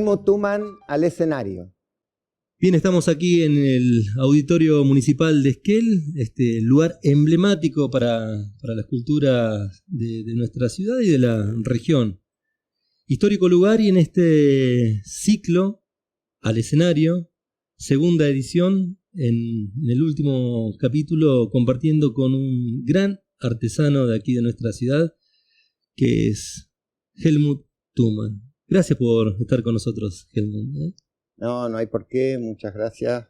Helmut Thunmann al escenario. Bien, estamos aquí en el Auditorio Municipal de Esquel, este lugar emblemático para la escultura de nuestra ciudad y de la región. Histórico lugar, y en este ciclo al escenario, segunda edición, en el último capítulo, compartiendo con un gran artesano de aquí de nuestra ciudad, que es Helmut Thunmann. Gracias por estar con nosotros, Helmut. No hay por qué, muchas gracias.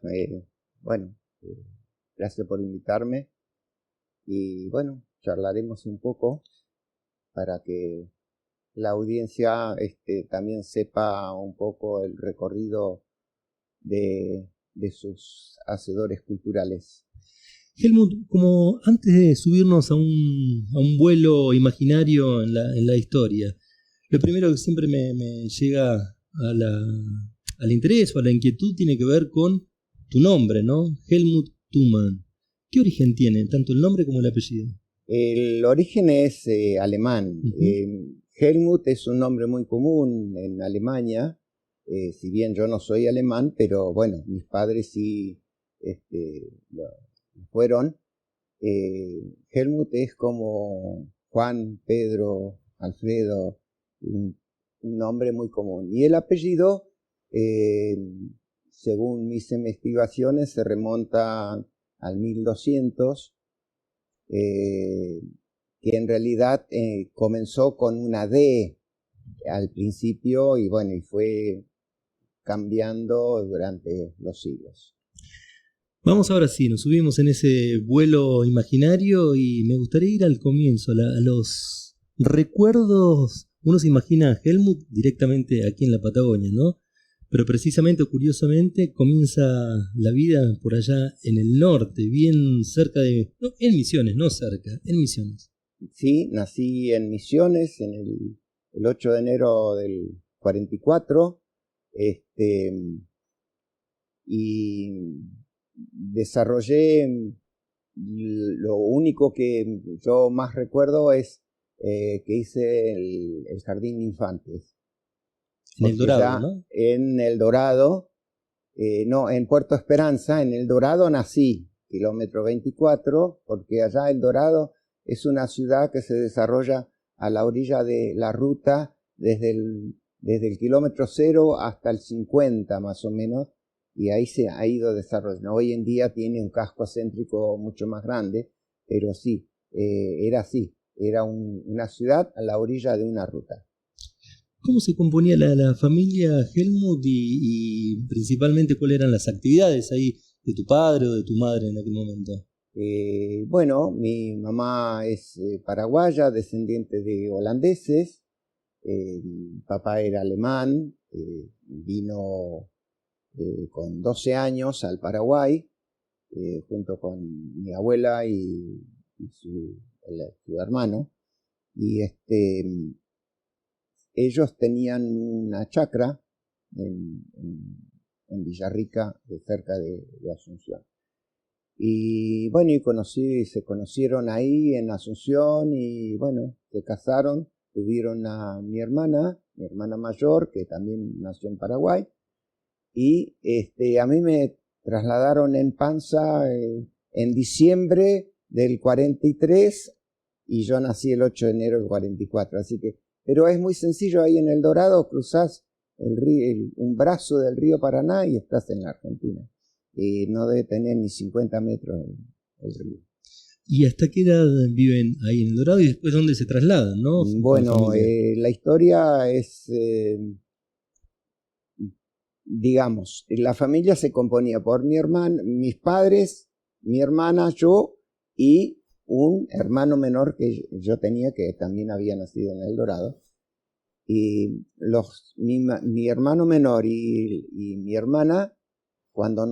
Gracias por invitarme. Y bueno, charlaremos un poco para que la audiencia también sepa un poco el recorrido de sus hacedores culturales. Helmut, como antes de subirnos a un vuelo imaginario en la historia, lo primero que siempre me llega al interés o a la inquietud tiene que ver con tu nombre, ¿no? Helmut Thunmann. ¿Qué origen tiene, tanto el nombre como el apellido? El origen es alemán. Helmut es un nombre muy común en Alemania, si bien yo no soy alemán, pero bueno, mis padres sí lo fueron. Helmut es como Juan, Pedro, Alfredo, un nombre muy común. Y el apellido, según mis investigaciones, se remonta al 1200, que en realidad comenzó con una D al principio y bueno, y fue cambiando durante los siglos. Vamos ahora sí, nos subimos en ese vuelo imaginario y me gustaría ir al comienzo, a los recuerdos. Uno se imagina a Helmut directamente aquí en la Patagonia, ¿no? Pero precisamente o curiosamente comienza la vida por allá en el norte, bien cerca de... No, en Misiones, no cerca, en Misiones. Sí, nací en Misiones en el 8 de enero del 44, y desarrollé, lo único que yo más recuerdo es que hice el jardín de infantes. En El Dorado, ¿no? En El Dorado, no, en Puerto Esperanza, en El Dorado nací, kilómetro 24, porque allá El Dorado es una ciudad que se desarrolla a la orilla de la ruta desde el kilómetro 0 hasta el 50 más o menos, y ahí se ha ido desarrollando. Hoy en día tiene un casco céntrico mucho más grande, pero sí, era así, era una ciudad a la orilla de una ruta. ¿Cómo se componía la familia Helmut y principalmente cuáles eran las actividades ahí de tu padre o de tu madre en aquel momento? Bueno, mi mamá es paraguaya, descendiente de holandeses. Mi papá era alemán, vino con 12 años al Paraguay, junto con mi abuela y su hermano. Y ellos tenían una chacra en Villarrica, cerca de Asunción. Y bueno, se conocieron ahí en Asunción y bueno, se casaron, tuvieron a mi hermana mayor, que también nació en Paraguay, y a mí me trasladaron en panza en diciembre del 43 y yo nací el 8 de enero del 44, así que, pero es muy sencillo, ahí en El Dorado cruzás un brazo del río Paraná y estás en la Argentina. No debe tener ni 50 metros el río. ¿Y hasta qué edad viven ahí en El Dorado y después dónde se trasladan, no? Bueno, la historia es, digamos, la familia se componía por mis padres, mi hermana, yo y un hermano menor que yo tenía, que también había nacido en El Dorado. Y mi hermano menor y mi hermana, cuando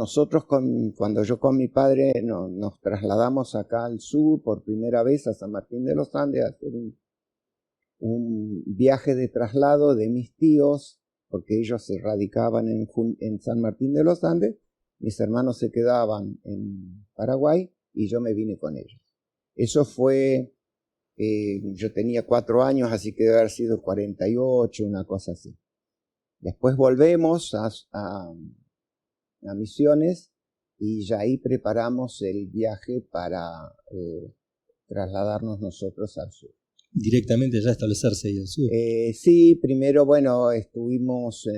yo con mi padre nos trasladamos acá al sur por primera vez a San Martín de los Andes a hacer un viaje de traslado de mis tíos, porque ellos se radicaban en San Martín de los Andes, mis hermanos se quedaban en Paraguay y yo me vine con ellos. Eso fue, yo tenía 4 años, así que debe haber sido 48, una cosa así. Después volvemos a Misiones y ya ahí preparamos el viaje para trasladarnos nosotros al sur. Directamente ya establecerse ahí al sur. Sí, primero, bueno, estuvimos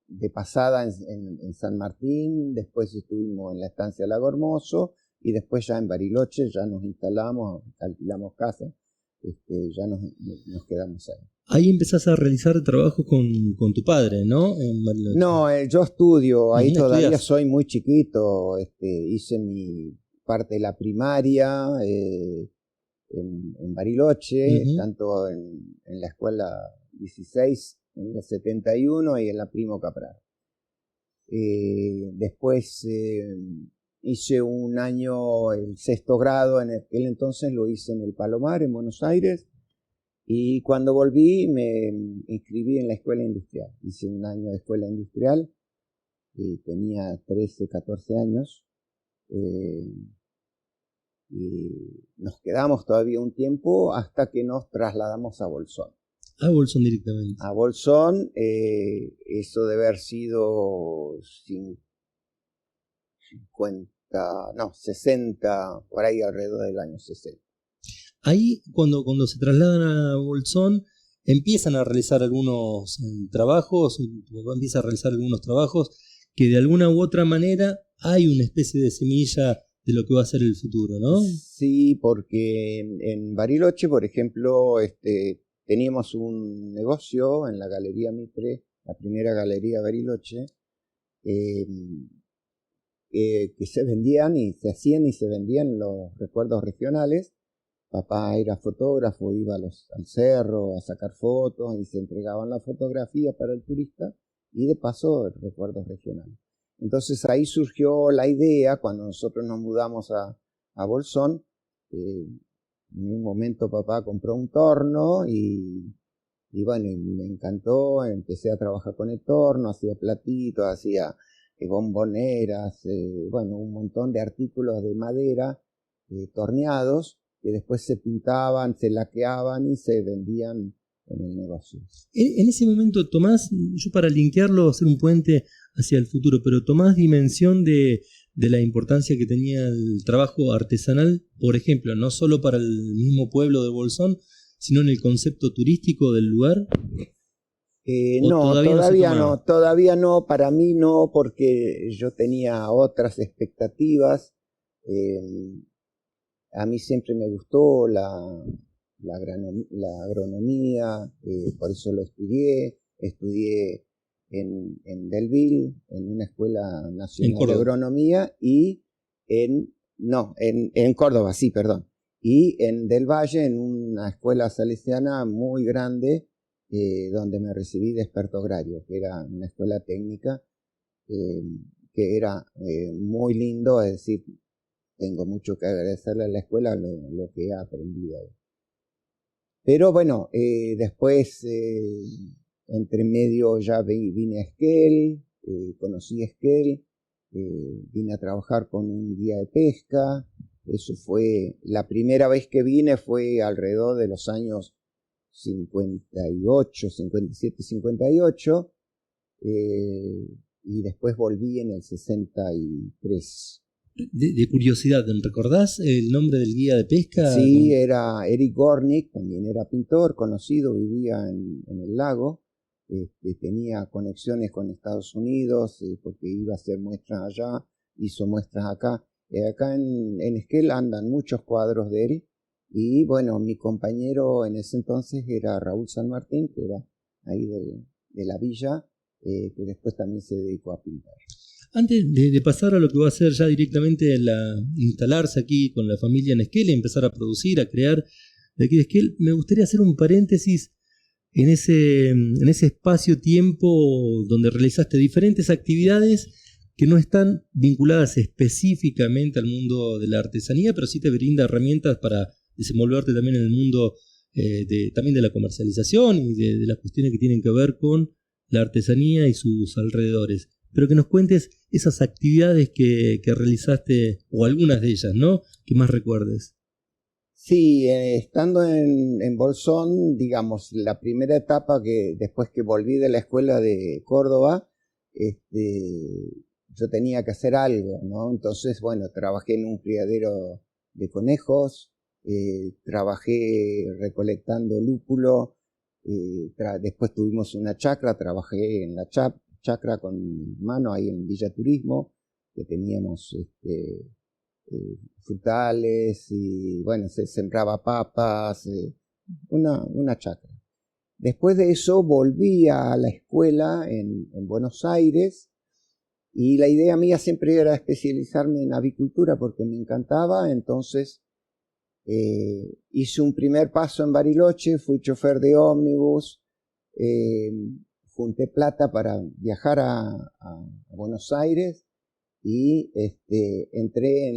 de pasada en San Martín, después estuvimos en la estancia Lago Hermoso y después ya en Bariloche ya nos instalamos, alquilamos casa, ya nos quedamos ahí. Ahí empezás a realizar trabajo con tu padre, ¿no? En Bariloche. No, yo estudio, ahí todavía ¿Estudias? soy muy chiquito, hice mi parte de la primaria en Bariloche, tanto en la escuela 16, en el 71 y en la Primo Capral. Después hice un año, el 6º grado, en aquel entonces lo hice en el Palomar, en Buenos Aires, y cuando volví me inscribí en la escuela industrial. Hice un año de escuela industrial, tenía 13, 14 años, y nos quedamos todavía un tiempo hasta que nos trasladamos a Bolsón. A Bolsón directamente. A Bolsón, eso debe haber sido 60, por ahí alrededor del año 60. Ahí, cuando se trasladan a Bolsón, empiezan a realizar algunos trabajos, tu papá empieza a realizar algunos trabajos que de alguna u otra manera hay una especie de semilla de lo que va a ser el futuro, ¿no? Sí, porque en Bariloche, por ejemplo, teníamos un negocio en la Galería Mitre, la primera galería de Bariloche, que se vendían y se hacían y se vendían los recuerdos regionales. Papá era fotógrafo, iba al cerro a sacar fotos y se entregaban las fotografías para el turista y de paso recuerdos regionales. Entonces ahí surgió la idea, cuando nosotros nos mudamos a Bolsón, en un momento papá compró un torno y bueno, me encantó, empecé a trabajar con el torno, hacía platitos, hacía bomboneras, bueno, un montón de artículos de madera torneados que después se pintaban, se laqueaban y se vendían en el negocio. En ese momento tomás, yo para linkearlo, hacer un puente hacia el futuro, pero tomás dimensión de la importancia que tenía el trabajo artesanal, por ejemplo, no solo para el mismo pueblo de Bolsón, sino en el concepto turístico del lugar. No, todavía no, para mí no, porque yo tenía otras expectativas. A mí siempre me gustó la agronomía, por eso lo estudié en Belleville, en una escuela nacional de agronomía, y en Córdoba, sí, perdón, y en Del Valle, en una escuela salesiana muy grande, donde me recibí de experto agrario, que era una escuela técnica, que era muy lindo, es decir, tengo mucho que agradecerle a la escuela lo que he aprendido ahí. Pero bueno, después, entre medio ya vine a Esquel, conocí a Esquel, vine a trabajar con un guía de pesca. Eso fue, la primera vez que vine fue alrededor de los años 58, 57, 58, y después volví en el 63. De curiosidad, ¿recordás el nombre del guía de pesca? Sí, era Eric Gornick, también era pintor, conocido, vivía en el lago, tenía conexiones con Estados Unidos, porque iba a hacer muestras allá, hizo muestras acá. Acá en Esquel andan muchos cuadros de él, y bueno, mi compañero en ese entonces era Raúl San Martín, que era ahí de la villa, que después también se dedicó a pintar. Antes de pasar a lo que va a ser ya directamente instalarse aquí con la familia en Esquel y empezar a producir, a crear de aquí de Esquel, me gustaría hacer un paréntesis en ese espacio-tiempo donde realizaste diferentes actividades que no están vinculadas específicamente al mundo de la artesanía, pero sí te brinda herramientas para desenvolverte también en el mundo también de la comercialización y de las cuestiones que tienen que ver con la artesanía y sus alrededores. Pero que nos cuentes esas actividades que realizaste, o algunas de ellas, ¿no? Que más recuerdes. Sí, estando en Bolsón, digamos, la primera etapa que después que volví de la escuela de Córdoba, yo tenía que hacer algo, ¿no? Entonces, bueno, trabajé en un criadero de conejos, trabajé recolectando lúpulo, después tuvimos una chacra, trabajé en la chacra con mi hermano ahí en Villa Turismo, que teníamos frutales y bueno, se sembraba papas, una chacra. Después de eso volví a la escuela en Buenos Aires y la idea mía siempre era especializarme en avicultura porque me encantaba, entonces hice un primer paso en Bariloche, fui chofer de ómnibus, junté plata para viajar a Buenos Aires y entré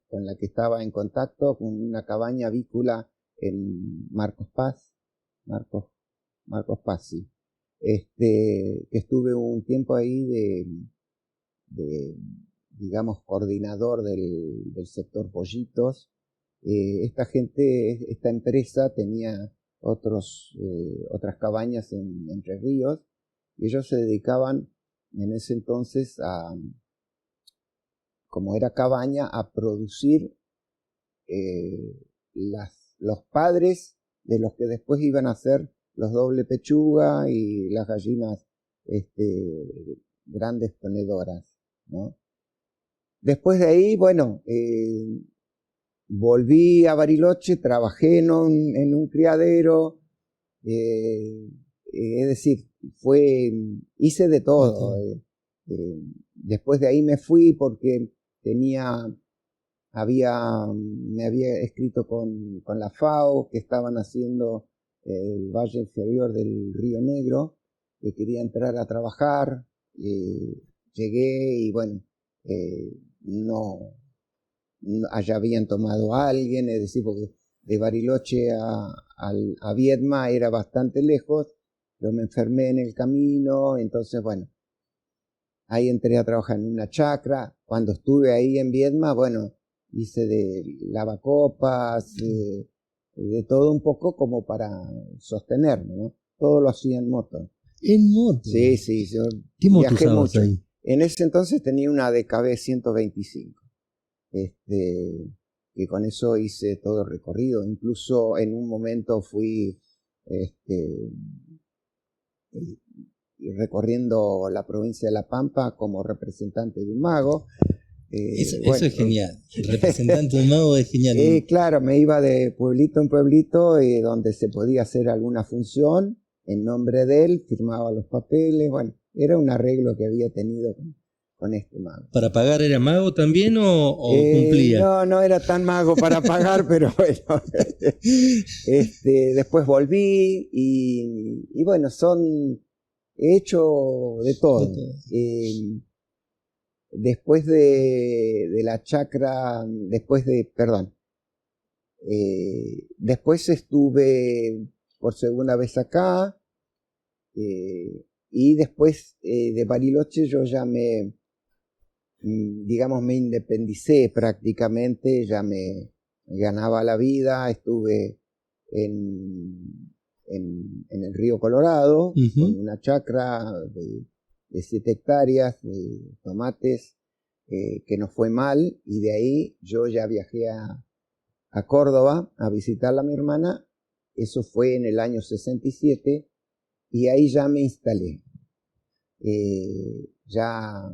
con la que estaba en contacto con una cabaña avícola en Marcos Paz, sí. Que estuve un tiempo ahí digamos, coordinador del sector pollitos. Esta empresa tenía otras cabañas en Entre Ríos y ellos se dedicaban en ese entonces como era cabaña, a producir los padres de los que después iban a ser los doble pechuga y las gallinas grandes ponedoras, ¿no? Después de ahí, bueno, volví a Bariloche, trabajé en un criadero, es decir, hice de todo. Después de ahí me fui porque me había escrito con la FAO, que estaban haciendo el Valle Inferior del Río Negro, que quería entrar a trabajar. Llegué y bueno, allá habían tomado a alguien, es decir, porque de Bariloche a Viedma era bastante lejos, yo me enfermé en el camino, entonces bueno, ahí entré a trabajar en una chacra. Cuando estuve ahí en Viedma, bueno, hice de lavacopas, de todo un poco como para sostenerme, ¿no? Todo lo hacía en moto. ¿En moto? Sí, sí, yo ¿Qué moto viajé usabas mucho. ahí? En ese entonces tenía una DKB 125. Que con eso hice todo el recorrido. Incluso en un momento fui recorriendo la provincia de La Pampa como representante de un mago. Eso es genial. El representante de un mago es genial. Claro, me iba de pueblito en pueblito donde se podía hacer alguna función en nombre de él, firmaba los papeles. Bueno, era un arreglo que había tenido con este mago. ¿Para pagar era mago también o cumplía? No era tan mago para pagar, pero bueno. Después volví y bueno, he hecho de todo. Después de la chacra, después estuve por segunda vez acá, y después de Bariloche yo ya me independicé prácticamente, ya me ganaba la vida, estuve en el río Colorado, con una chacra de 7 hectáreas de tomates, que nos fue mal, y de ahí yo ya viajé a Córdoba a visitarla a mi hermana. Eso fue en el año 67 y ahí ya me instalé. Ya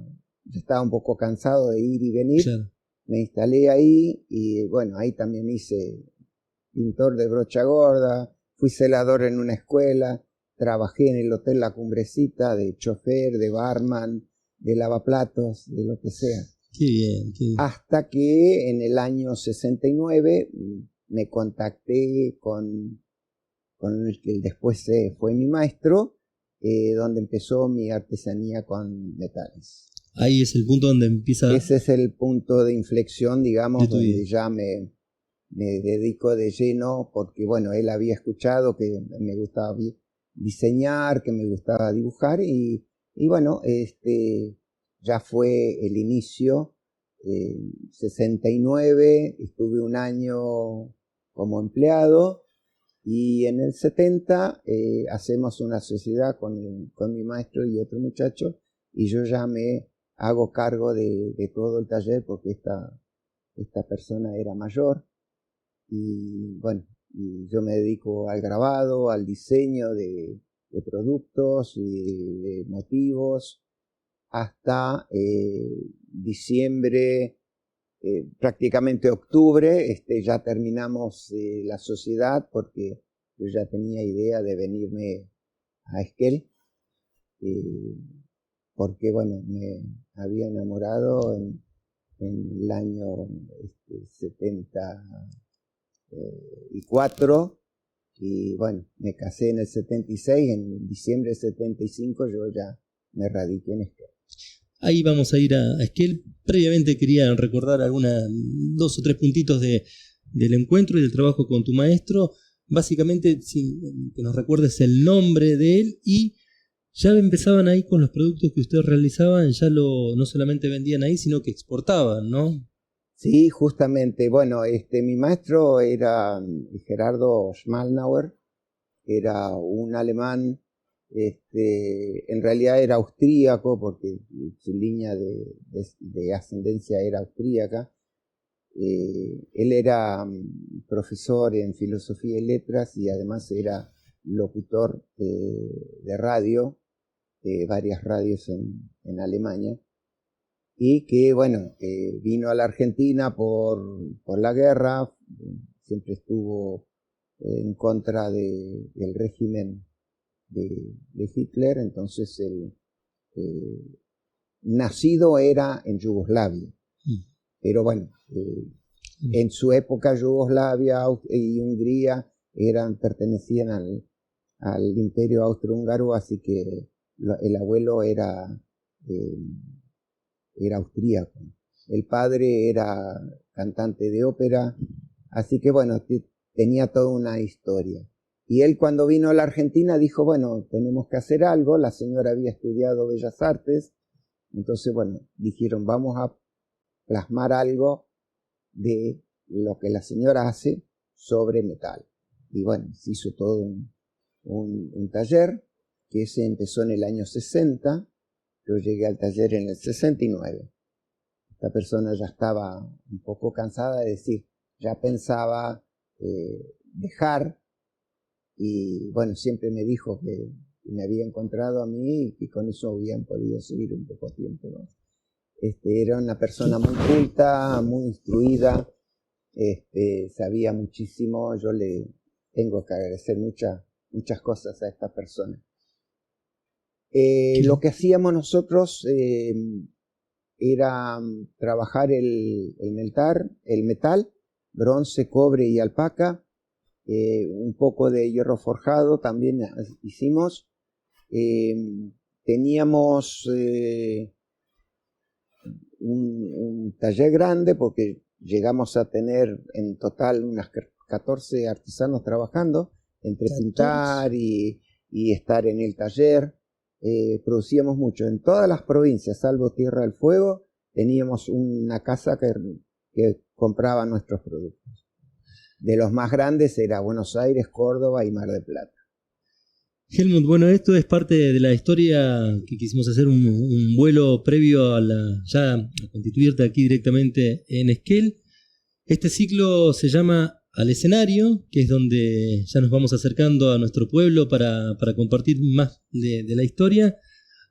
estaba un poco cansado de ir y venir, claro. Me instalé ahí y bueno, ahí también hice pintor de brocha gorda, fui celador en una escuela, trabajé en el Hotel La Cumbrecita de chofer, de barman, de lavaplatos, de lo que sea. Qué bien, qué bien. Hasta que en el año 69 me contacté con el que después fue mi maestro, donde empezó mi artesanía con metales. Ahí es el punto donde empieza... Ese es el punto de inflexión, digamos, donde ya me dedico de lleno, porque bueno, él había escuchado que me gustaba diseñar, que me gustaba dibujar, y bueno, ya fue el inicio En 69 estuve un año como empleado y en el 70 hacemos una sociedad con mi maestro y otro muchacho y yo ya me hago cargo de todo el taller porque esta persona era mayor y bueno, y yo me dedico al grabado, al diseño de productos y de motivos hasta diciembre, prácticamente octubre, ya terminamos la sociedad porque yo ya tenía idea de venirme a Esquel, porque bueno, me había enamorado en el año 74 y bueno, me casé en el 76, en diciembre del 75 yo ya me radiqué en Esquel. Ahí vamos a ir a Esquel. Previamente quería recordar dos o tres puntitos del encuentro y del trabajo con tu maestro. Básicamente, que nos recuerdes el nombre de él y ya empezaban ahí con los productos que ustedes realizaban, ya no solamente vendían ahí, sino que exportaban, ¿no? Sí, justamente. Bueno, mi maestro era Gerardo Schmalnauer, era un alemán, en realidad era austríaco porque su línea de ascendencia era austríaca. Él era profesor en filosofía y letras y además era locutor de radio, varias radios en Alemania, y que, bueno, vino a la Argentina por la guerra, siempre estuvo en contra del régimen de Hitler, entonces él nacido era en Yugoslavia, pero bueno, en su época Yugoslavia y Hungría pertenecían al imperio austrohúngaro, así que el abuelo era austríaco. El padre era cantante de ópera, así que bueno, tenía toda una historia. Y él cuando vino a la Argentina dijo, bueno, tenemos que hacer algo, la señora había estudiado Bellas Artes, entonces bueno, dijeron, vamos a plasmar algo de lo que la señora hace sobre metal. Y bueno, se hizo todo un taller que se empezó en el año 60, yo llegué al taller en el 69. Esta persona ya estaba un poco cansada, es decir, ya pensaba dejar, y bueno, siempre me dijo que me había encontrado a mí y con eso habían podido seguir un poco tiempo más. Era una persona muy culta, muy instruida, sabía muchísimo, yo le tengo que agradecer muchas cosas a esta persona. Lo que hacíamos nosotros era trabajar el metal, bronce, cobre y alpaca, un poco de hierro forjado también hicimos. Teníamos un taller grande porque llegamos a tener en total unas 14 artesanos trabajando, entre pintar y estar en el taller. Producíamos mucho. En todas las provincias, salvo Tierra del Fuego, teníamos una casa que compraba nuestros productos. De los más grandes era Buenos Aires, Córdoba y Mar del Plata. Helmut, bueno, esto es parte de la historia que quisimos hacer un vuelo previo a constituirte aquí directamente en Esquel. Este ciclo se llama Al Escenario, que es donde ya nos vamos acercando a nuestro pueblo para compartir más de la historia.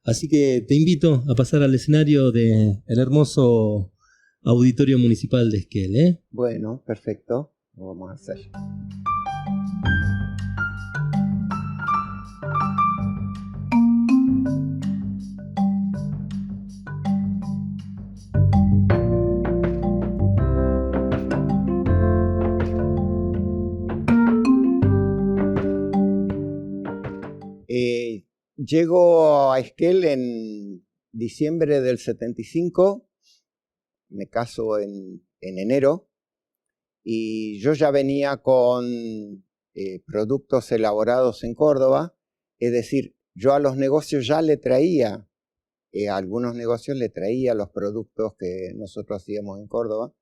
Así que te invito a pasar al escenario del hermoso Auditorio Municipal de Esquel, ¿eh? Bueno, perfecto, lo vamos a hacer. Llego a Esquel en diciembre del 75, me caso en enero, y yo ya venía con productos elaborados en Córdoba, es decir, yo a los negocios ya le traía a algunos negocios le traía los productos que nosotros hacíamos en Córdoba.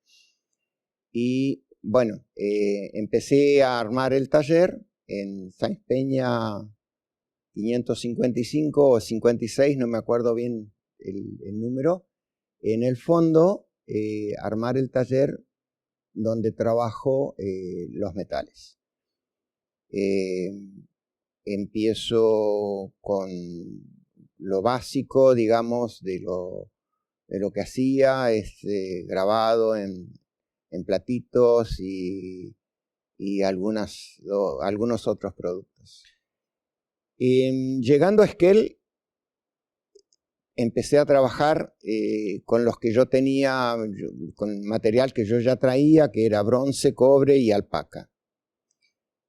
Y bueno, empecé a armar el taller en Sáenz Peña 555 o 56, no me acuerdo bien el número. En el fondo, armar el taller donde trabajo los metales. Empiezo con lo básico, digamos, de lo que hacía, grabado en platitos y algunos otros productos. Llegando a Esquel, empecé a trabajar con los que yo tenía, con material que yo ya traía, que era bronce, cobre y alpaca.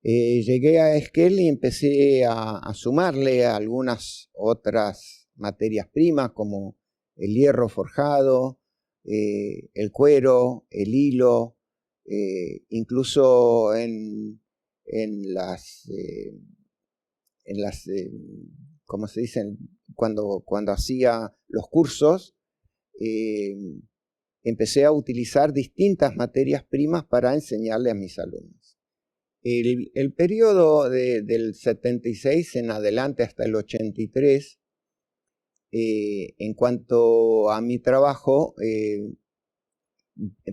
Llegué a Esquel y empecé a sumarle a algunas otras materias primas, como el hierro forjado, el cuero, el hilo, incluso en las ¿cómo se dicen? Cuando hacía los cursos, empecé a utilizar distintas materias primas para enseñarle a mis alumnos. El periodo del 76 en adelante hasta el 83, en cuanto a mi trabajo,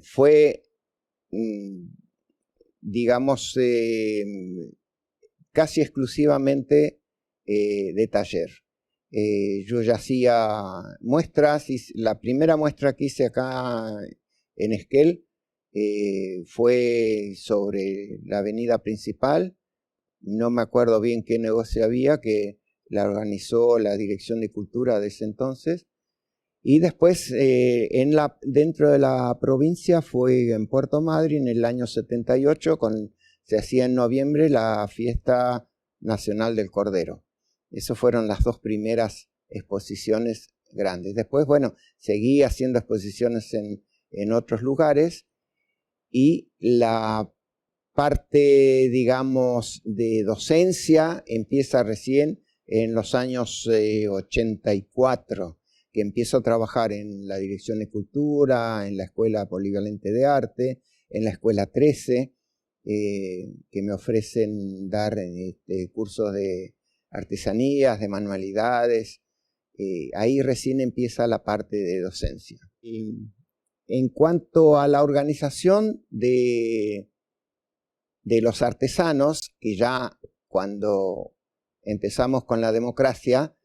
fue, digamos, casi exclusivamente de taller. Yo ya hacía muestras, y la primera muestra que hice acá en Esquel fue sobre la avenida principal. No me acuerdo bien qué negocio había, que la organizó la Dirección de Cultura de ese entonces. Y después dentro de la provincia fue en Puerto Madryn en el año 78, se hacía en noviembre la fiesta nacional del Cordero. Esas fueron las dos primeras exposiciones grandes. Después, bueno, seguí haciendo exposiciones en otros lugares, y la parte, digamos, de docencia empieza recién en los años 84, que empiezo a trabajar en la Dirección de Cultura, en la Escuela Polivalente de Arte, en la Escuela 13, que me ofrecen dar cursos de artesanías, de manualidades. Ahí recién empieza la parte de docencia. En cuanto a la organización de los artesanos, que ya cuando empezamos con la democracia,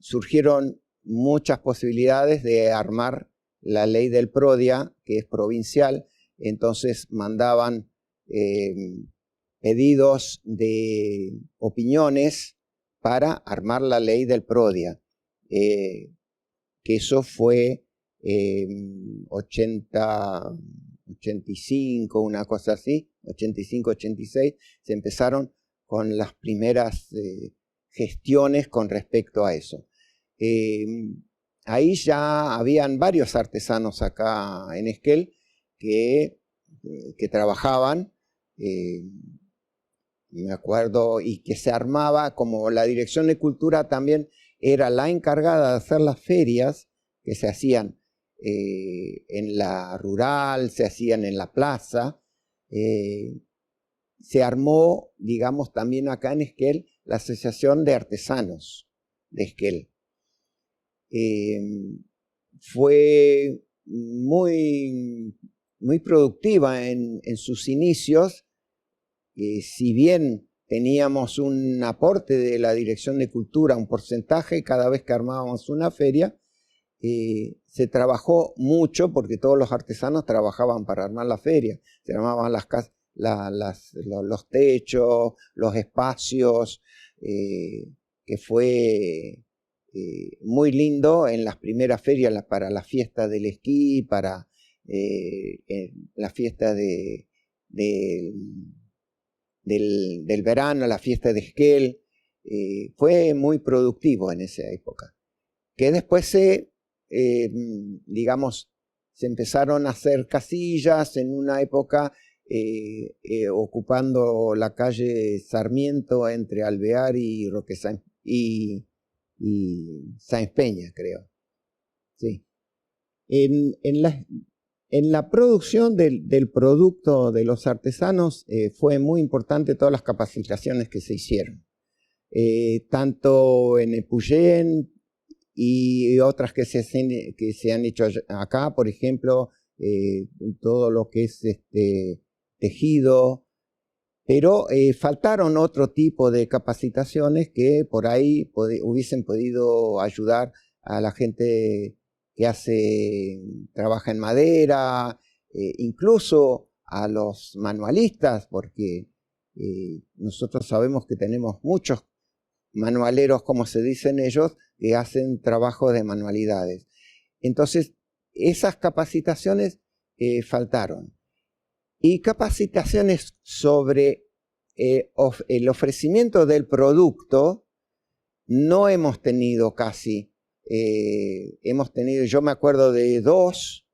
surgieron muchas posibilidades de armar la ley del Prodia, que es provincial. Entonces mandaban pedidos de opiniones para armar la ley del Prodia, que eso fue 85, una cosa así, 85, 86, se empezaron con las primeras gestiones con respecto a eso. Ahí ya habían varios artesanos acá en Esquel que trabajaban, me acuerdo, y que se armaba, como la Dirección de Cultura también era la encargada de hacer las ferias que se hacían en la rural, se hacían en la plaza. Se armó, digamos, también acá en Esquel la Asociación de Artesanos de Esquel. Fue muy productiva en sus inicios. Si bien teníamos un aporte de la Dirección de Cultura, un porcentaje cada vez que armábamos una feria, se trabajó mucho porque todos los artesanos trabajaban para armar la feria. Se armaban las casas, los techos, los espacios, que fue muy lindo en las primeras ferias para la fiesta del esquí, para la fiesta del verano, la fiesta de Esquel. Fue muy productivo en esa época. Que después digamos, se empezaron a hacer casillas en una época, ocupando la calle Sarmiento entre Alvear y y Sáenz Peña, creo. Sí. En la producción del producto de los artesanos fue muy importante todas las capacitaciones que se hicieron. Tanto en Epuyén y otras que se han hecho acá, por ejemplo, todo lo que es tejido, pero faltaron otro tipo de capacitaciones que por ahí hubiesen podido ayudar a la gente que trabaja en madera, incluso a los manualistas, porque nosotros sabemos que tenemos muchos manualeros, como se dicen ellos, que hacen trabajo de manualidades. Entonces, esas capacitaciones faltaron. Y capacitaciones sobre el ofrecimiento del producto no hemos tenido casi. Yo me acuerdo de dos,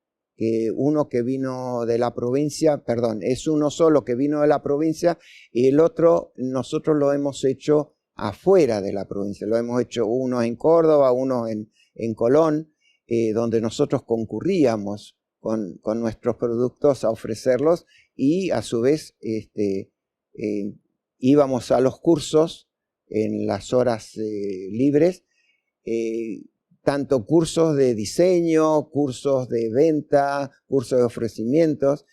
uno que vino de la provincia, es uno solo que vino de la provincia, y el otro nosotros lo hemos hecho afuera de la provincia. Lo hemos hecho uno en Córdoba, uno en Colón, donde nosotros concurríamos con nuestros productos a ofrecerlos, y a su vez íbamos a los cursos en las horas libres, tanto cursos de diseño, cursos de venta, cursos de ofrecimientos,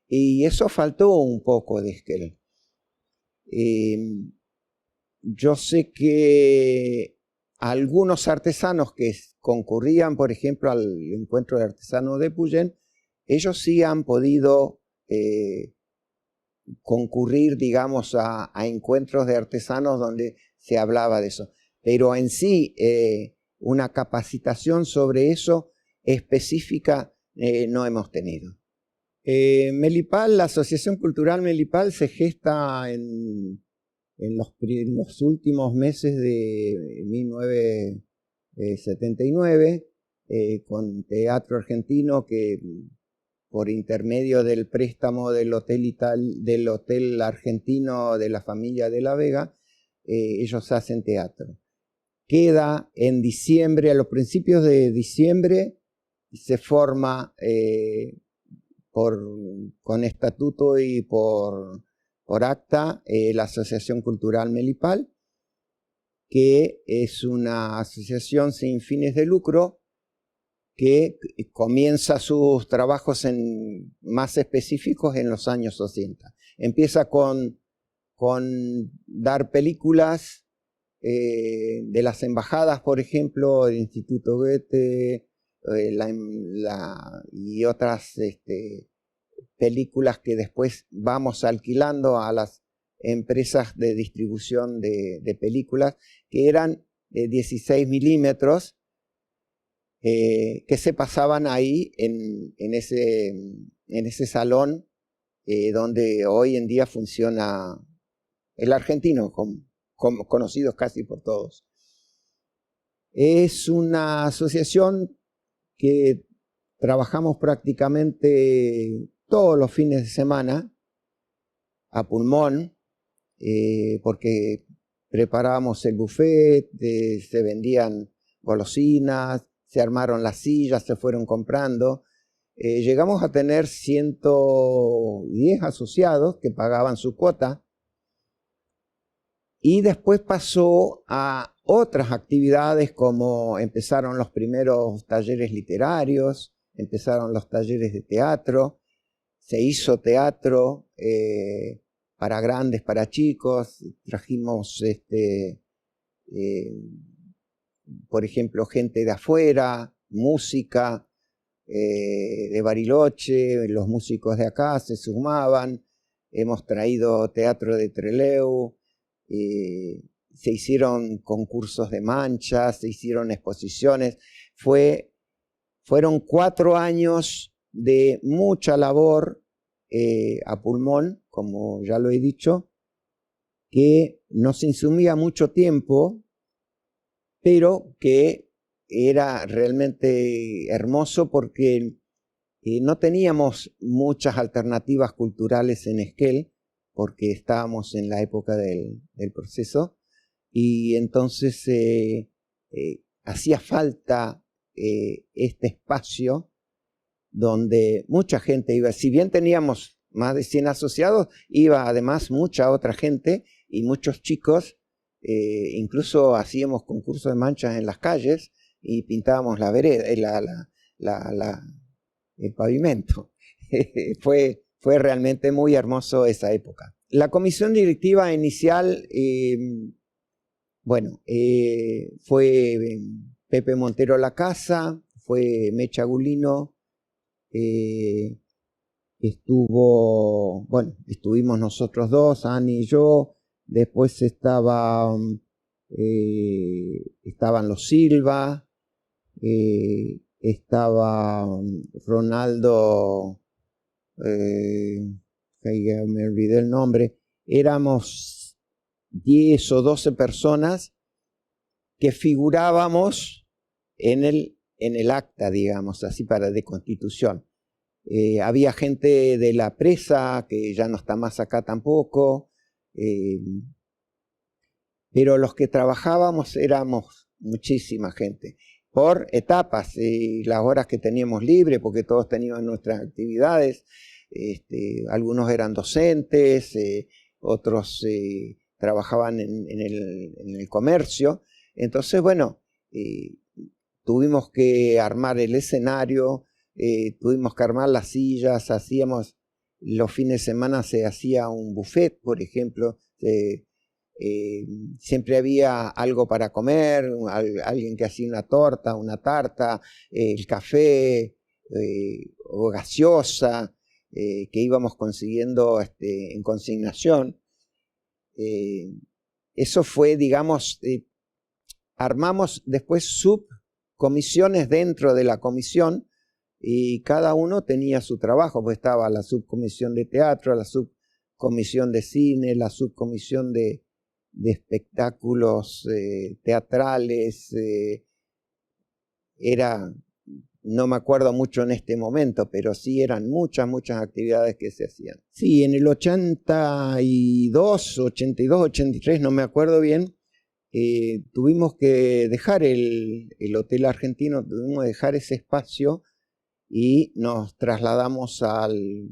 y eso faltó un poco de Esquel. Yo sé que algunos artesanos que concurrían, por ejemplo, al encuentro de artesanos de Epuyén, ellos sí han podido concurrir, digamos, a encuentros de artesanos donde se hablaba de eso. Pero en sí, una capacitación sobre eso específica no hemos tenido. Melipal, la Asociación Cultural Melipal se gesta en los últimos meses de 1979, con Teatro Argentino, que por intermedio del préstamo del hotel argentino de la familia de la Vega, ellos hacen teatro. Queda en diciembre, a los principios de diciembre, se forma con estatuto y por acta la Asociación Cultural Melipal, que es una asociación sin fines de lucro que comienza sus trabajos más específicos en los años 80. Empieza con dar películas de las embajadas, por ejemplo, el Instituto Goethe, y otras películas que después vamos alquilando a las empresas de distribución de películas, que eran de 16 milímetros, que se pasaban ahí en ese salón donde hoy en día funciona el Argentino, conocidos casi por todos. Es una asociación que trabajamos prácticamente todos los fines de semana a pulmón, porque preparábamos el buffet, se vendían golosinas, se armaron las sillas, se fueron comprando. Llegamos a tener 110 asociados que pagaban su cuota, y después pasó a otras actividades, como empezaron los primeros talleres literarios, empezaron los talleres de teatro, se hizo teatro para grandes, para chicos, trajimos por ejemplo, gente de afuera, música de Bariloche, los músicos de acá se sumaban, hemos traído teatro de Trelew, se hicieron concursos de manchas, se hicieron exposiciones. Fueron 4 años de mucha labor a pulmón, como ya lo he dicho, que nos insumía mucho tiempo, pero que era realmente hermoso porque no teníamos muchas alternativas culturales en Esquel, porque estábamos en la época del proceso, y entonces hacía falta este espacio donde mucha gente iba. Si bien teníamos más de 100 asociados, iba además mucha otra gente y muchos chicos. Incluso hacíamos concursos de manchas en las calles y pintábamos la vereda, el pavimento. Fue realmente muy hermoso esa época. La comisión directiva inicial, fue Pepe Montero Lacasa, fue Mecha Gulino, estuvimos nosotros dos, Ani y yo. Después estaban los Silva, estaba Ronaldo, me olvidé el nombre. Éramos 10 o 12 personas que figurábamos en el acta, digamos, así de constitución. Había gente de la presa que ya no está más acá tampoco. Pero los que trabajábamos éramos muchísima gente, por etapas, las horas que teníamos libre, porque todos teníamos nuestras actividades, algunos eran docentes, otros trabajaban en el comercio. Entonces, tuvimos que armar el escenario, tuvimos que armar las sillas, hacíamos... Los fines de semana se hacía un buffet, por ejemplo. Siempre había algo para comer, alguien que hacía una torta, una tarta, el café o gaseosa que íbamos consiguiendo en consignación. Eso fue, digamos, armamos después subcomisiones dentro de la comisión. Y cada uno tenía su trabajo, pues estaba la subcomisión de teatro, la subcomisión de cine, la subcomisión de espectáculos teatrales. No me acuerdo mucho en este momento, pero sí eran muchas actividades que se hacían. Sí, en el 82, 83, no me acuerdo bien, tuvimos que dejar el Hotel Argentino, tuvimos que dejar ese espacio y nos trasladamos al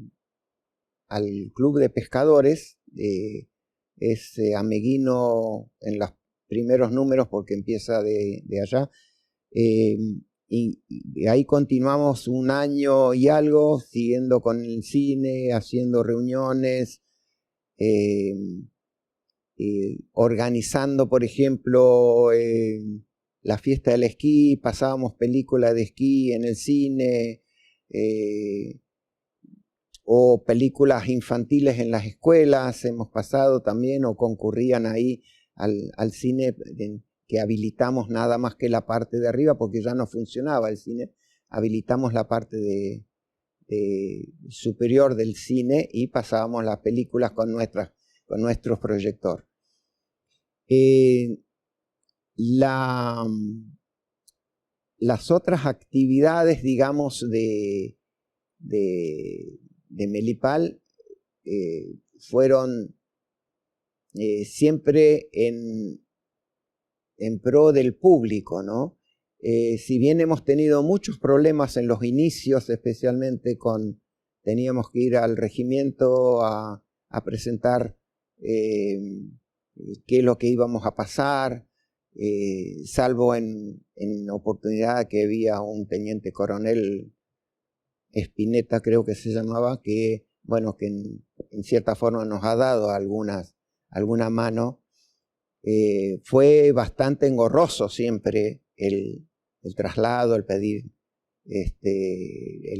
Club de Pescadores. Es Ameguino en los primeros números porque empieza de allá. Y ahí continuamos un año y algo, siguiendo con el cine, haciendo reuniones, organizando, por ejemplo, la fiesta del esquí. Pasábamos películas de esquí en el cine, o películas infantiles en las escuelas hemos pasado también, o concurrían ahí al cine, que habilitamos nada más que la parte de arriba porque ya no funcionaba el cine. Habilitamos la parte superior del cine y pasábamos las películas con nuestros proyectores. Las otras actividades, digamos, de Melipal fueron siempre en pro del público, ¿no? Si bien hemos tenido muchos problemas en los inicios, especialmente teníamos que ir al regimiento a presentar qué es lo que íbamos a pasar, salvo en oportunidad que había un teniente coronel Espineta, creo que se llamaba, que en cierta forma nos ha dado alguna mano. Fue bastante engorroso siempre el traslado, el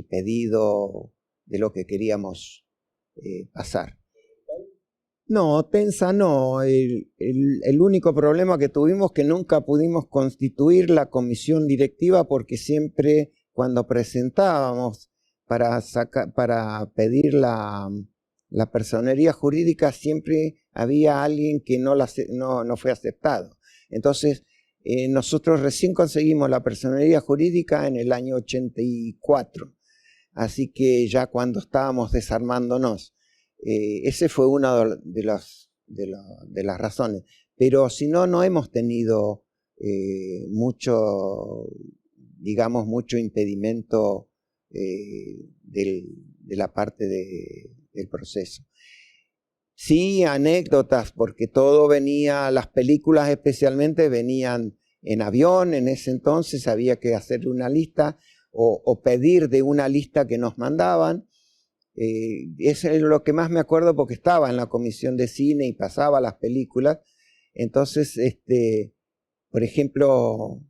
pedido de lo que queríamos pasar. No, Tensa no. El único problema que tuvimos que nunca pudimos constituir la comisión directiva, porque siempre cuando presentábamos para pedir la personería jurídica, siempre había alguien que no fue aceptado. Entonces, nosotros recién conseguimos la personería jurídica en el año 84. Así que ya cuando estábamos desarmándonos, ese fue una de las razones. Pero si no, no hemos tenido mucho impedimento de la parte del proceso. Sí, anécdotas, porque todo venía, las películas especialmente venían en avión. En ese entonces había que hacer una lista o pedir de una lista que nos mandaban. Eso es lo que más me acuerdo, porque estaba en la comisión de cine y pasaba las películas. Entonces, por ejemplo,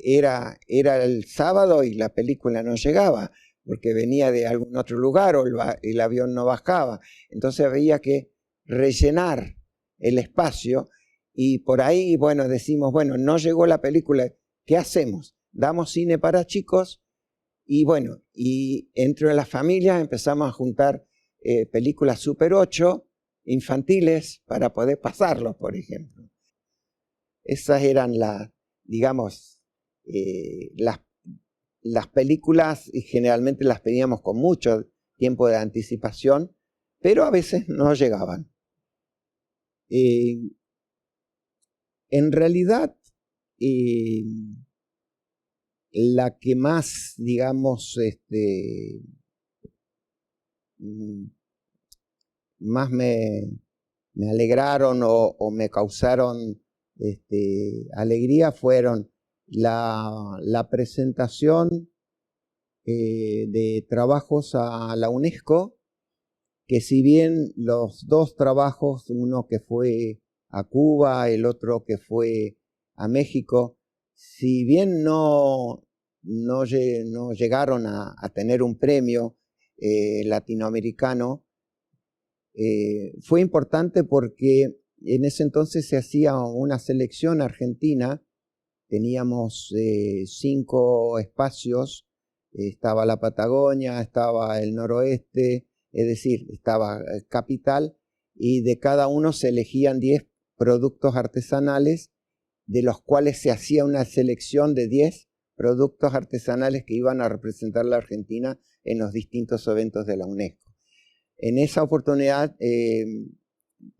era el sábado y la película no llegaba, porque venía de algún otro lugar o el avión no bajaba. Entonces había que rellenar el espacio y por ahí, bueno, decimos, bueno, no llegó la película, ¿qué hacemos? Damos cine para chicos y bueno, y entre las familias empezamos a juntar películas Super 8 infantiles para poder pasarlos, por ejemplo. Esas eran digamos, las películas, y generalmente las pedíamos con mucho tiempo de anticipación, pero a veces no llegaban. En realidad, la que más, digamos, más me alegraron o me causaron alegría fueron la presentación de trabajos a la UNESCO, que si bien los dos trabajos, uno que fue a Cuba, el otro que fue a México, si bien no llegaron a tener un premio latinoamericano, fue importante porque en ese entonces se hacía una selección argentina. Teníamos 5 espacios, estaba la Patagonia, estaba el noroeste, es decir, estaba Capital, y de cada uno se elegían 10 productos artesanales, de los cuales se hacía una selección de 10 productos artesanales que iban a representar la Argentina en los distintos eventos de la UNESCO. En esa oportunidad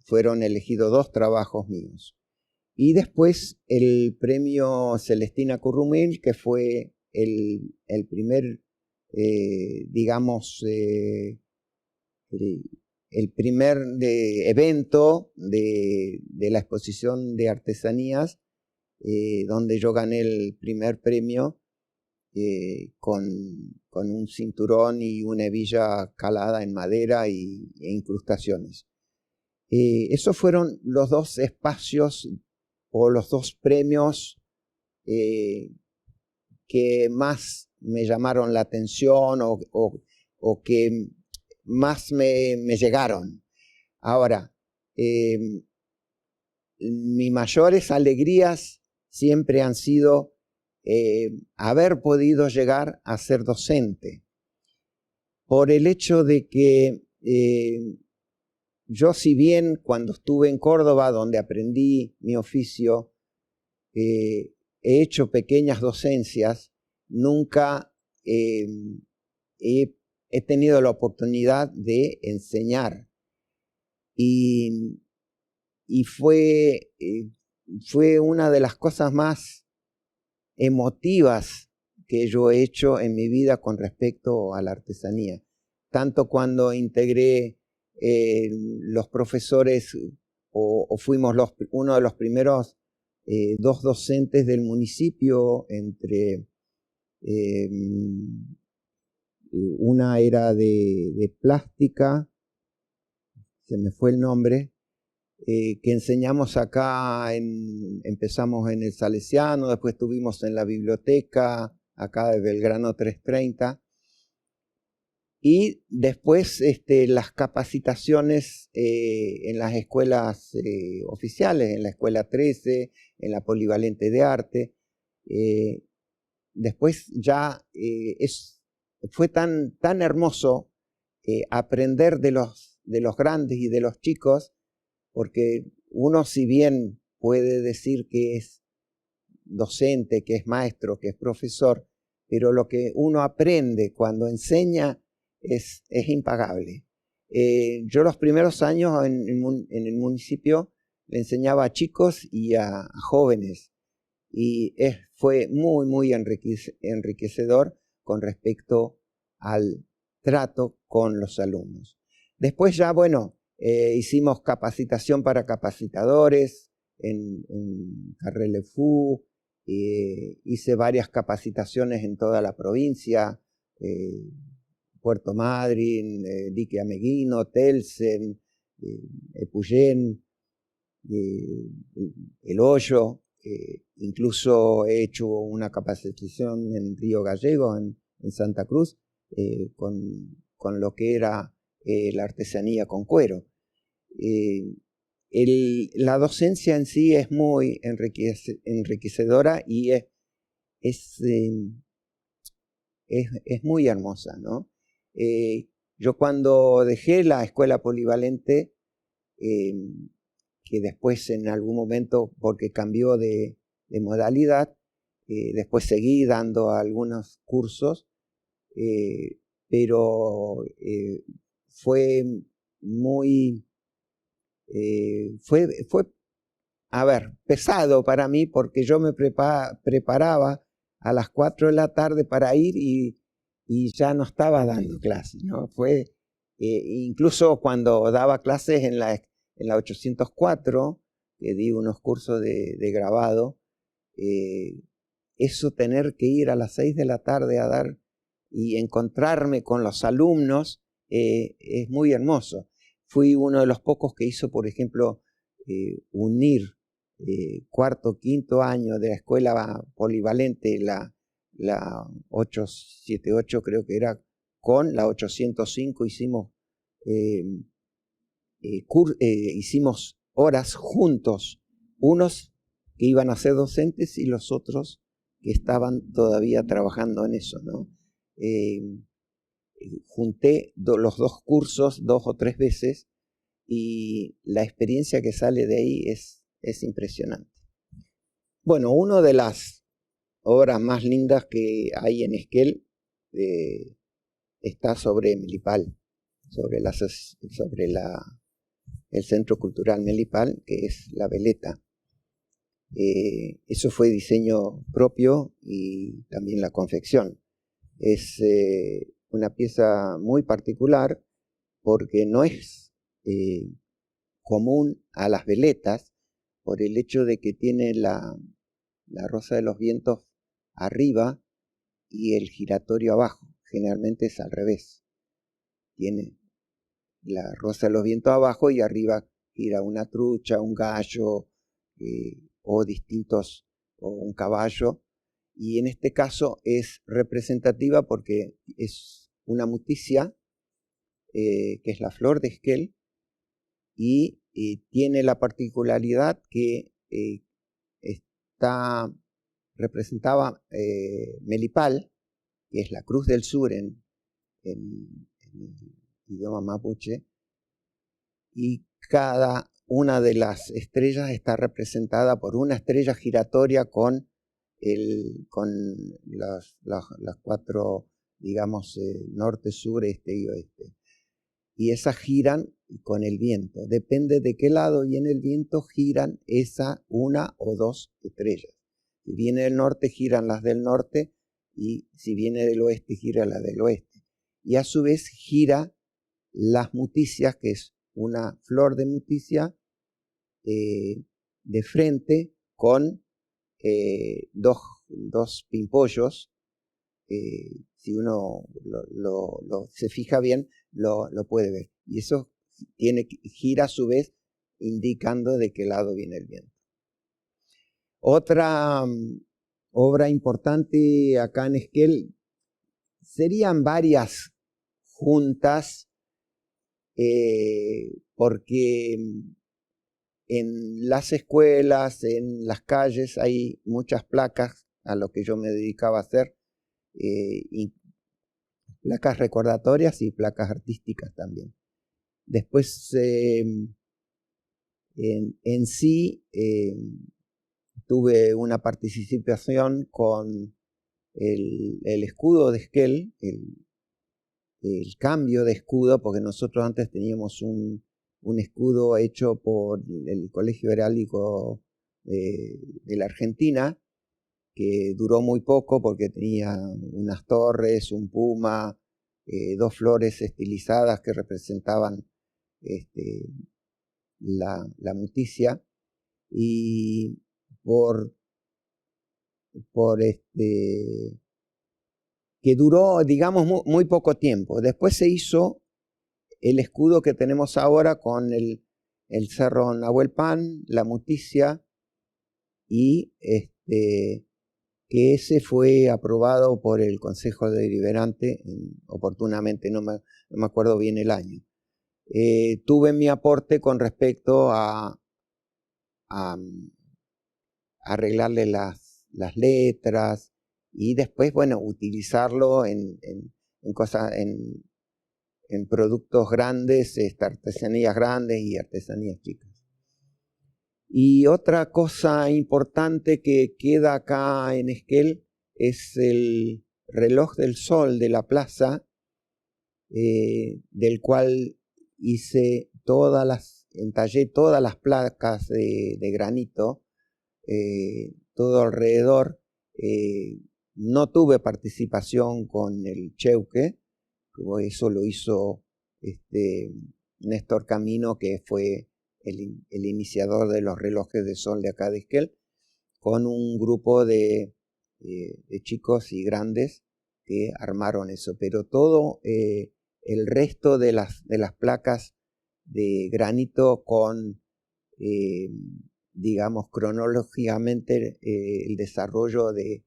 fueron elegidos 2 trabajos míos. Y después el premio Celestina Currumil, que fue el primer, digamos, el primer evento de la exposición de artesanías, donde yo gané el primer premio con un cinturón y una hebilla calada en madera e incrustaciones. Esos fueron los 2 espacios o los 2 premios que más me llamaron la atención o que más me llegaron. Ahora, mis mayores alegrías siempre han sido haber podido llegar a ser docente, por el hecho de que yo, si bien cuando estuve en Córdoba, donde aprendí mi oficio, he hecho pequeñas docencias, nunca he tenido la oportunidad de enseñar. Y fue una de las cosas más emotivas que yo he hecho en mi vida con respecto a la artesanía. Tanto cuando integré los profesores o fuimos uno de los primeros 2 docentes del municipio, entre una era de plástica, se me fue el nombre, que enseñamos acá, empezamos en el Salesiano, después estuvimos en la biblioteca, acá de Belgrano 330, y después las capacitaciones en las escuelas oficiales, en la Escuela 13, en la Polivalente de Arte. Después ya fue tan hermoso aprender de los grandes y de los chicos, porque uno, si bien puede decir que es docente, que es maestro, que es profesor, pero lo que uno aprende cuando enseña es impagable. Yo los primeros años en el municipio le enseñaba a chicos y a jóvenes, y fue muy, muy enriquecedor con respecto al trato con los alumnos. Después ya, bueno, hicimos capacitación para capacitadores en Carrelefú, hice varias capacitaciones en toda la provincia, Puerto Madryn, Dique Ameguino, Telsen, Epuyén, El Hoyo, incluso he hecho una capacitación en Río Gallego, en Santa Cruz, con lo que era la artesanía con cuero. La docencia en sí es muy enriquecedora y es muy hermosa, ¿no? Yo cuando dejé la escuela polivalente, que después en algún momento, porque cambió de modalidad, después seguí dando algunos cursos, pero fue muy, fue, a ver, pesado para mí, porque yo me preparaba a las 4 de la tarde para ir y ya no estaba dando clases, ¿no? Fue, incluso cuando daba clases en la 804, que di unos cursos de grabado, eso tener que ir a las 6 de la tarde a dar y encontrarme con los alumnos es muy hermoso. Fui uno de los pocos que hizo, por ejemplo, unir cuarto, quinto año de la escuela polivalente, la 878 creo que era, con la 805 hicimos horas juntos, unos que iban a ser docentes y los otros que estaban todavía trabajando en eso, ¿no? Junté los dos cursos 2 o 3 veces y la experiencia que sale de ahí es impresionante. Bueno, una de las obras más lindas que hay en Esquel está sobre Melipal, sobre el Centro Cultural Melipal, que es la Veleta. Eso fue diseño propio y también la confección. Es una pieza muy particular porque no es común a las veletas por el hecho de que tiene la Rosa de los Vientos arriba y el giratorio abajo. Generalmente es al revés. Tiene la Rosa de los Vientos abajo y arriba gira una trucha, un gallo o un caballo. Y en este caso es representativa porque es una muticia, que es la flor de Esquel, y tiene la particularidad que representaba Melipal, que es la Cruz del Sur en el idioma mapuche, y cada una de las estrellas está representada por una estrella giratoria con las 4, digamos, norte, sur, este y oeste. Y esas giran con el viento. Depende de qué lado viene el viento, giran esa una o dos estrellas. Si viene del norte, giran las del norte, y si viene del oeste, gira las del oeste. Y a su vez gira las muticias, que es una flor de muticia de frente con dos pimpollos. Si uno se fija bien, lo puede ver. Y eso gira a su vez indicando de qué lado viene el viento. Otra obra importante acá en Esquel serían varias juntas, porque en las escuelas, en las calles, hay muchas placas a lo que yo me dedicaba a hacer, y placas recordatorias y placas artísticas también. Después, en sí, tuve una participación con el escudo de Esquel, el cambio de escudo, porque nosotros antes teníamos un escudo hecho por el Colegio Heráldico de la Argentina, que duró muy poco porque tenía unas torres, un puma, 2 flores estilizadas que representaban la muticia, y por que duró, digamos, muy poco tiempo. Después se hizo el escudo que tenemos ahora con el cerro Nahuel Pan, la muticia, y que ese fue aprobado por el Consejo Deliberante oportunamente, no me acuerdo bien el año. Tuve mi aporte con respecto a arreglarle las letras y después, bueno, utilizarlo en cosas, en productos grandes, artesanías grandes y artesanías chicas. Y otra cosa importante que queda acá en Esquel es el reloj del sol de la plaza, del cual entallé todas las placas de granito, todo alrededor. No tuve participación con el cheuque, eso lo hizo Néstor Camino, que fue el iniciador de los relojes de sol de acá de Esquel, con un grupo de chicos y grandes que armaron eso. Pero todo el resto de las placas de granito con, digamos, cronológicamente el desarrollo de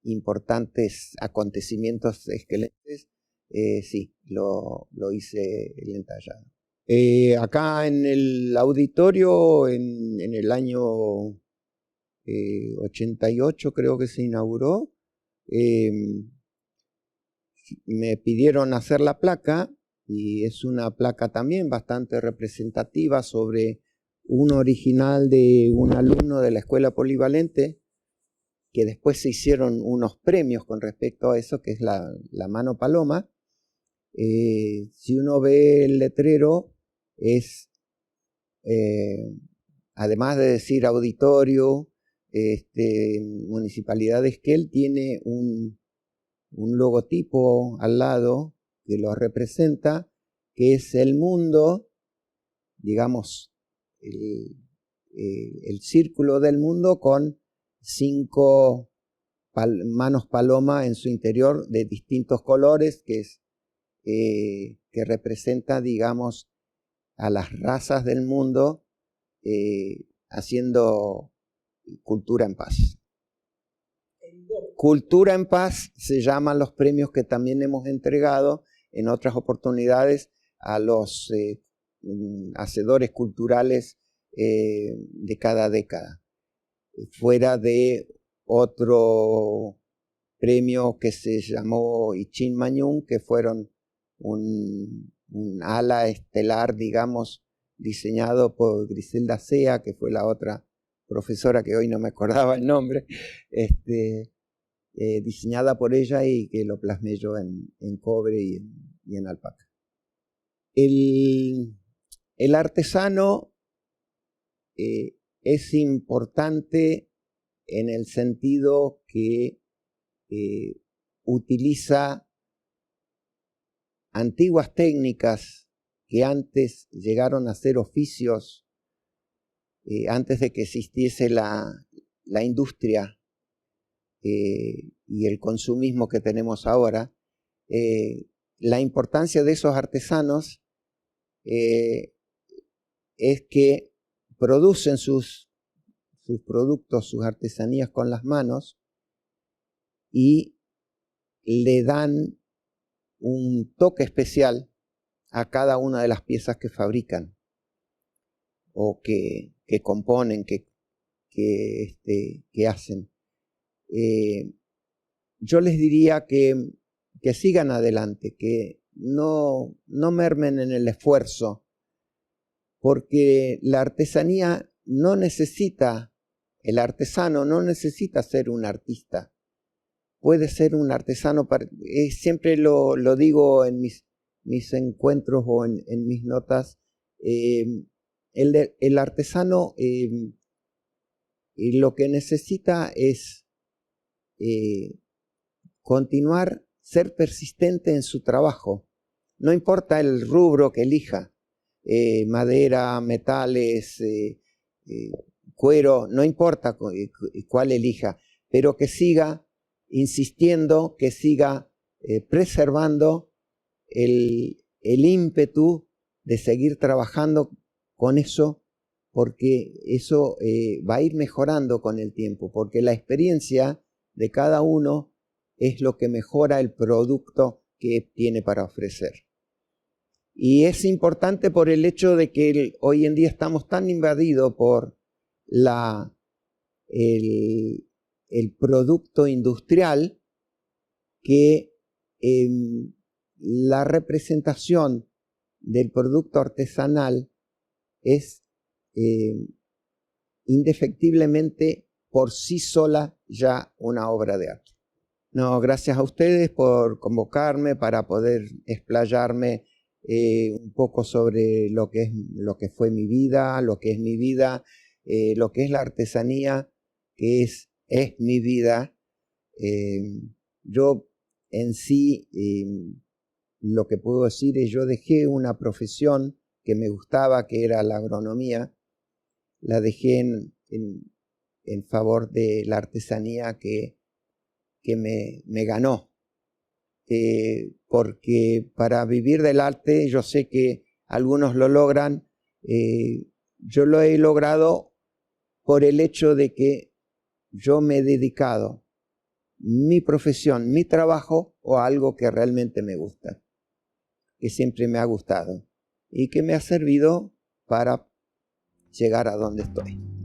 importantes acontecimientos esquelenses, sí, lo hice el entallado. Acá en el auditorio, en el año 88 creo que se inauguró, me pidieron hacer la placa, y es una placa también bastante representativa sobre un original de un alumno de la escuela polivalente, que después se hicieron unos premios con respecto a eso, que es la mano paloma. Si uno ve el letrero, es, además de decir auditorio, Municipalidad de Esquel, tiene un logotipo al lado que lo representa, que es el mundo, digamos, el círculo del mundo con 5 manos paloma en su interior de distintos colores, que representa, digamos, a las razas del mundo, haciendo cultura en paz. Cultura en paz se llaman los premios que también hemos entregado en otras oportunidades a los hacedores culturales de cada década, fuera de otro premio que se llamó Ichin Mañún, que fueron un ala estelar, digamos, diseñado por Griselda Sea, que fue la otra profesora que hoy no me acordaba el nombre, diseñada por ella, y que lo plasmé yo en cobre y en alpaca. El artesano es importante en el sentido que utiliza antiguas técnicas que antes llegaron a ser oficios, antes de que existiese la industria y el consumismo que tenemos ahora. La importancia de esos artesanos es que producen sus productos, sus artesanías con las manos, y le dan un toque especial a cada una de las piezas que fabrican o que componen, que hacen. Yo les diría que sigan adelante, que no mermen en el esfuerzo, porque la artesanía no necesita, el artesano no necesita ser un artista. Puede ser un artesano, siempre lo digo en mis encuentros o en mis notas, el artesano y lo que necesita es continuar, ser persistente en su trabajo. No importa el rubro que elija, madera, metales, cuero, no importa cuál elija, pero que siga insistiendo, que siga preservando el ímpetu de seguir trabajando con eso, porque eso va a ir mejorando con el tiempo, porque la experiencia de cada uno es lo que mejora el producto que tiene para ofrecer. Y es importante por el hecho de que hoy en día estamos tan invadidos por el producto industrial que la representación del producto artesanal es indefectiblemente por sí sola ya una obra de arte. No, gracias a ustedes por convocarme para poder explayarme un poco sobre lo que fue mi vida, lo que es mi vida, lo que es la artesanía, que es mi vida. Yo en sí, lo que puedo decir es, yo dejé una profesión que me gustaba, que era la agronomía, la dejé en favor de la artesanía que me ganó. Porque para vivir del arte, yo sé que algunos lo logran, yo lo he logrado por el hecho de que yo me he dedicado mi profesión, mi trabajo, o algo que realmente me gusta, que siempre me ha gustado y que me ha servido para llegar a donde estoy.